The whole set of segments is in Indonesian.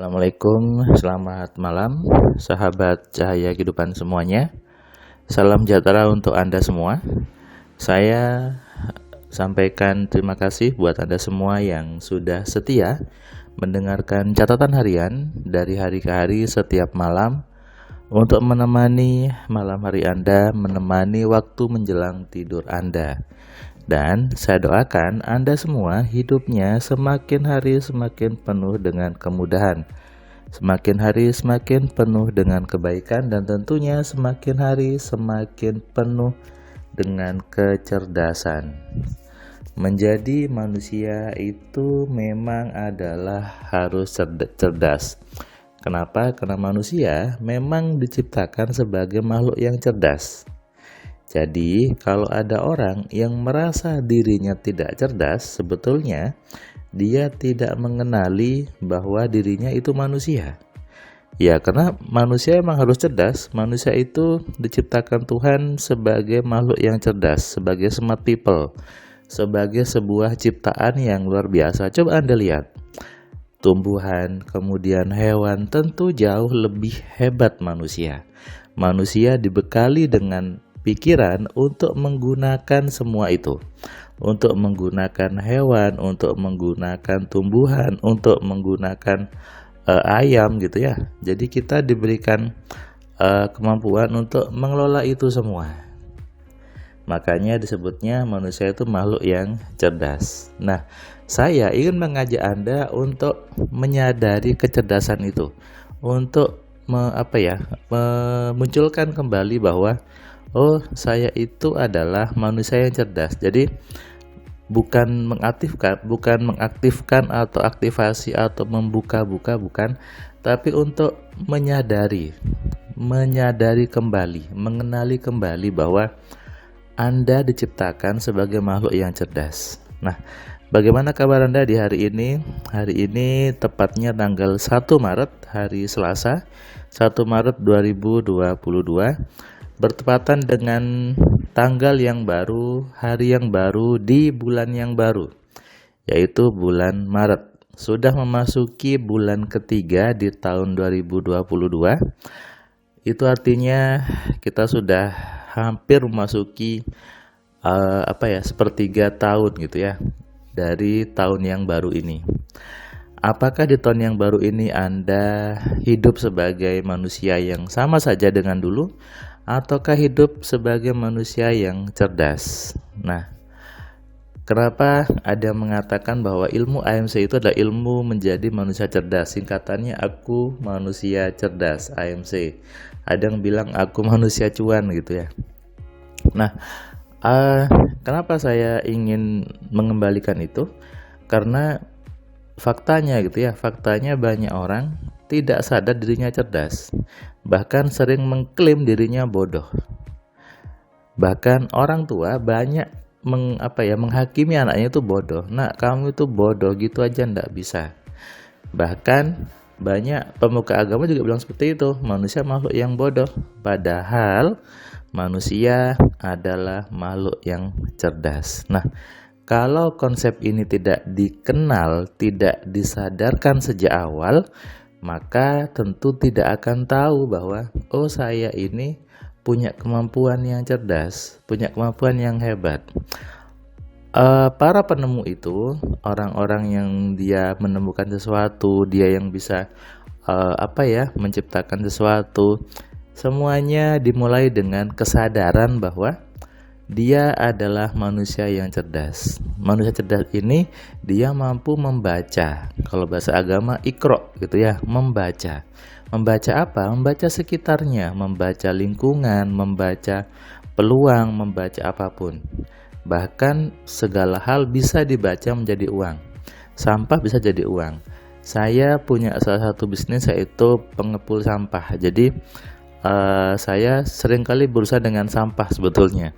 Assalamualaikum, selamat malam, sahabat cahaya kehidupan semuanya. Salam sejahtera untuk Anda semua. Saya sampaikan terima kasih buat Anda semua yang sudah setia mendengarkan catatan harian dari hari ke hari setiap malam untuk menemani malam hari Anda, menemani waktu menjelang tidur Anda. Dan saya doakan Anda semua hidupnya semakin hari semakin penuh dengan kemudahan, semakin hari semakin penuh dengan kebaikan, dan tentunya semakin hari semakin penuh dengan kecerdasan. Menjadi manusia itu memang adalah harus cerdas. Kenapa? Karena manusia memang diciptakan sebagai makhluk yang cerdas. Jadi, kalau ada orang yang merasa dirinya tidak cerdas, sebetulnya dia tidak mengenali bahwa dirinya itu manusia. Ya, karena manusia memang harus cerdas. Manusia itu diciptakan Tuhan sebagai makhluk yang cerdas, sebagai smart people, sebagai sebuah ciptaan yang luar biasa. Coba Anda lihat, tumbuhan, kemudian hewan, tentu jauh lebih hebat manusia. Manusia dibekali dengan pikiran untuk menggunakan semua itu, untuk menggunakan hewan, untuk menggunakan tumbuhan, untuk menggunakan ayam gitu ya. Jadi kita diberikan kemampuan untuk mengelola itu semua. Makanya disebutnya manusia itu makhluk yang cerdas. Nah, saya ingin mengajak Anda untuk menyadari kecerdasan itu, untuk memunculkan kembali bahwa saya itu adalah manusia yang cerdas. Jadi bukan mengaktifkan atau aktivasi atau membuka-buka, bukan, tapi untuk menyadari kembali, mengenali kembali bahwa Anda diciptakan sebagai makhluk yang cerdas. Nah, bagaimana kabar Anda di hari ini? Hari ini tepatnya tanggal 1 Maret, hari Selasa, 1 Maret 2022. Bertepatan dengan tanggal yang baru, hari yang baru di bulan yang baru, yaitu bulan Maret. Sudah memasuki bulan ketiga di tahun 2022. Itu artinya kita sudah hampir memasuki sepertiga tahun gitu ya dari tahun yang baru ini. Apakah di tahun yang baru ini Anda hidup sebagai manusia yang sama saja dengan dulu, ataukah hidup sebagai manusia yang cerdas? Nah, kenapa ada yang mengatakan bahwa ilmu AMC itu adalah ilmu menjadi manusia cerdas? Singkatannya aku manusia cerdas, AMC. Ada yang bilang aku manusia cuan gitu ya. Nah, kenapa saya ingin mengembalikan itu? Karena faktanya banyak orang tidak sadar dirinya cerdas, bahkan sering mengklaim dirinya bodoh. Bahkan orang tua banyak menghakimi anaknya itu bodoh. Nah, kamu itu bodoh, gitu aja ndak bisa. Bahkan banyak pemuka agama juga bilang seperti itu, manusia makhluk yang bodoh. Padahal manusia adalah makhluk yang cerdas. Nah, kalau konsep ini tidak dikenal, tidak disadarkan sejak awal, maka tentu tidak akan tahu bahwa saya ini punya kemampuan yang cerdas, punya kemampuan yang hebat. Para penemu itu orang-orang yang dia menemukan sesuatu, dia yang bisa menciptakan sesuatu, semuanya dimulai dengan kesadaran bahwa dia adalah manusia yang cerdas. Manusia cerdas ini dia mampu membaca. Kalau bahasa agama iqra gitu ya, membaca. Membaca apa? Membaca sekitarnya, membaca lingkungan, membaca peluang, membaca apapun. Bahkan segala hal bisa dibaca menjadi uang. Sampah bisa jadi uang. Saya punya salah satu bisnis, yaitu pengepul sampah. Jadi saya seringkali berusaha dengan sampah sebetulnya.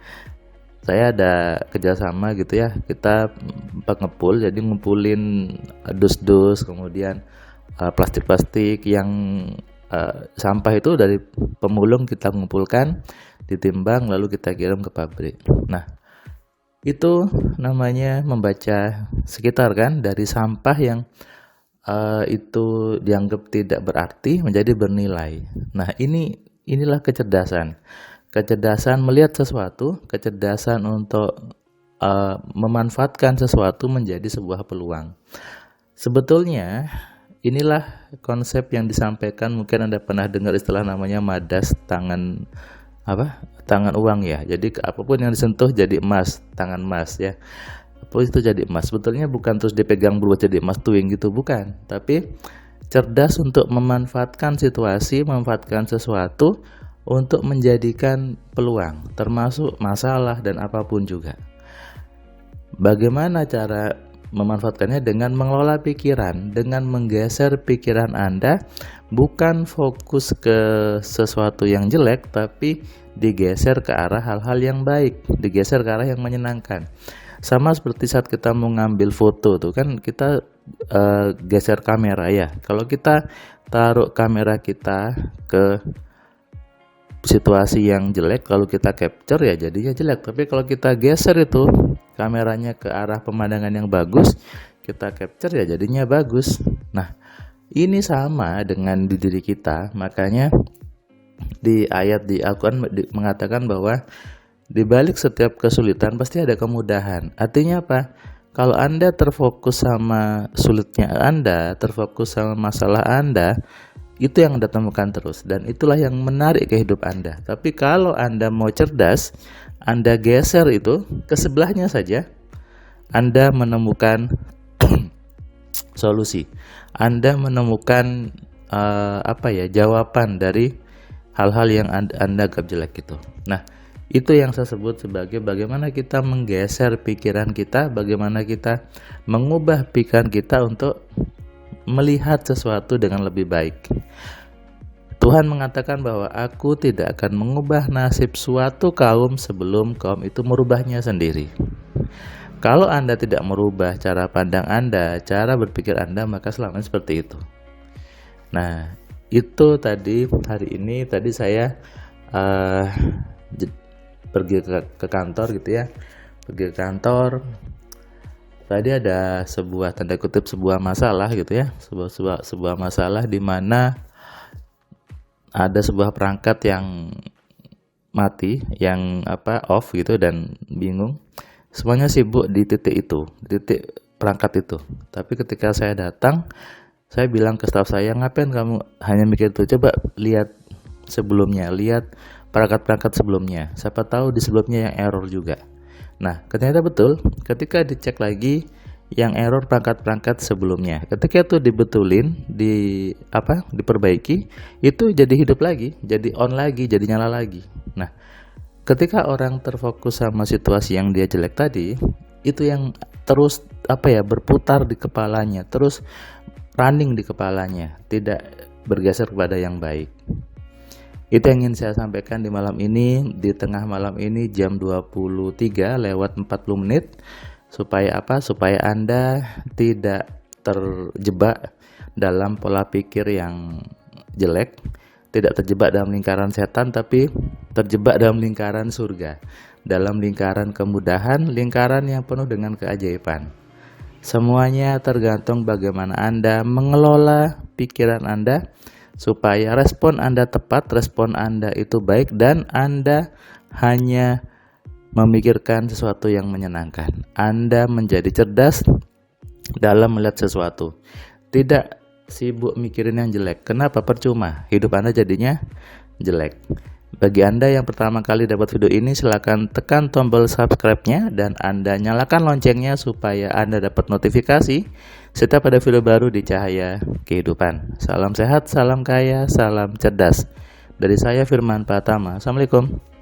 Saya ada kerjasama gitu ya, kita pengepul, jadi ngumpulin dus-dus, kemudian plastik-plastik yang sampah itu dari pemulung kita mengumpulkan, ditimbang, lalu kita kirim ke pabrik. Nah, itu namanya membaca sekitar kan, dari sampah yang itu dianggap tidak berarti menjadi bernilai. Nah, inilah kecerdasan. Kecerdasan melihat sesuatu, kecerdasan untuk memanfaatkan sesuatu menjadi sebuah peluang. Sebetulnya inilah konsep yang disampaikan, mungkin Anda pernah dengar istilah namanya madas tangan tangan uang ya. Jadi apapun yang disentuh jadi emas, tangan emas ya. Apa itu jadi emas? Sebetulnya bukan terus dipegang berubah jadi emas tuing gitu, bukan. Tapi cerdas untuk memanfaatkan situasi, memanfaatkan sesuatu untuk menjadikan peluang, termasuk masalah dan apapun juga. Bagaimana cara memanfaatkannya? Dengan mengelola pikiran, dengan menggeser pikiran Anda, bukan fokus ke sesuatu yang jelek, tapi digeser ke arah hal-hal yang baik, digeser ke arah yang menyenangkan. Sama seperti saat kita mau ngambil foto tuh kan, kita geser kamera ya. Kalau kita taruh kamera kita ke situasi yang jelek, kalau kita capture ya jadinya jelek. Tapi kalau kita geser itu kameranya ke arah pemandangan yang bagus, kita capture ya jadinya bagus. Nah, ini sama dengan di diri kita. Makanya di ayat di Al-Quran mengatakan bahwa di balik setiap kesulitan pasti ada kemudahan. Artinya apa? Kalau Anda terfokus sama sulitnya Anda, terfokus sama masalah Anda, itu yang Anda temukan terus, dan itulah yang menarik ke hidup Anda. Tapi kalau Anda mau cerdas, Anda geser itu ke sebelahnya saja, Anda menemukan solusi. Anda menemukan jawaban dari hal-hal yang Anda anggap jelek itu. Nah, itu yang saya sebut sebagai bagaimana kita menggeser pikiran kita, bagaimana kita mengubah pikiran kita untuk melihat sesuatu dengan lebih baik. Tuhan mengatakan bahwa aku tidak akan mengubah nasib suatu kaum sebelum kaum itu merubahnya sendiri. Kalau Anda tidak merubah cara pandang Anda, cara berpikir Anda, maka selamanya seperti itu. Nah, itu tadi hari ini saya pergi ke kantor gitu ya. Pergi ke kantor. Tadi ada sebuah tanda kutip sebuah masalah gitu ya. Sebuah masalah di mana ada sebuah perangkat yang mati, yang off gitu, dan bingung. Semuanya sibuk di titik itu, di titik perangkat itu. Tapi ketika saya datang, saya bilang ke staf saya, ngapain kamu hanya mikir itu? Coba lihat sebelumnya, lihat perangkat-perangkat sebelumnya. Siapa tahu di sebelumnya yang error juga. Nah, ternyata betul. Ketika dicek lagi, yang error perangkat-perangkat sebelumnya. Ketika itu dibetulin, diperbaiki, itu jadi hidup lagi, jadi on lagi, jadi nyala lagi. Nah, ketika orang terfokus sama situasi yang dia jelek tadi, itu yang terus berputar di kepalanya, terus running di kepalanya, tidak bergeser kepada yang baik. Itu yang ingin saya sampaikan di malam ini, di tengah malam ini jam 23:40 menit. Supaya Anda tidak terjebak dalam pola pikir yang jelek, tidak terjebak dalam lingkaran setan, tapi terjebak dalam lingkaran surga, dalam lingkaran kemudahan, lingkaran yang penuh dengan keajaiban. Semuanya tergantung bagaimana Anda mengelola pikiran Anda, supaya respon Anda tepat, respon Anda itu baik, dan Anda hanya memikirkan sesuatu yang menyenangkan. Anda menjadi cerdas dalam melihat sesuatu, tidak sibuk mikirin yang jelek. Kenapa? Percuma, hidup Anda jadinya jelek. Bagi Anda yang pertama kali dapat video ini, silakan tekan tombol subscribe-nya dan Anda nyalakan loncengnya supaya Anda dapat notifikasi setiap ada video baru di Cahaya Kehidupan. Salam sehat, salam kaya, salam cerdas. Dari saya Firman Pratama. Assalamualaikum.